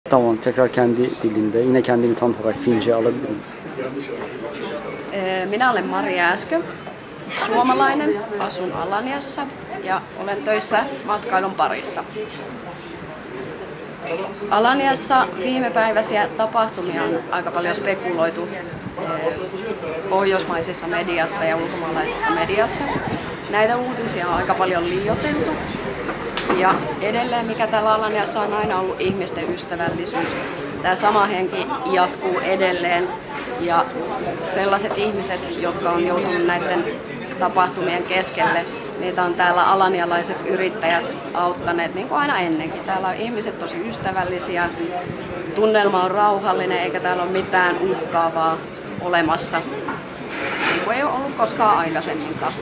Tamam, tekrar kendi dilinde, yine kendini tanıtarak Fince alabilir miyim? Minä olen Mari Ääskö, suomalainen, asun Alaniassa ja olen töissä matkailun parissa. Alaniassa viimepäiväisiä tapahtumia on aika paljon spekuloitu pohjoismaisessa mediassa ja ulkomaalaisessa mediassa. Näitä uutisia on aika paljon liioiteltu. Ja edelleen, mikä täällä Alaniassa on aina ollut ihmisten ystävällisyys, tämä sama henki jatkuu edelleen. Ja sellaiset ihmiset, jotka on joutunut näiden tapahtumien keskelle, niitä on täällä alanialaiset yrittäjät auttaneet, niin kuin aina ennenkin. Täällä on ihmiset tosi ystävällisiä, tunnelma on rauhallinen eikä täällä ole mitään uhkaavaa olemassa, niin kuin ei ole ollut koskaan aikaisemminkaan.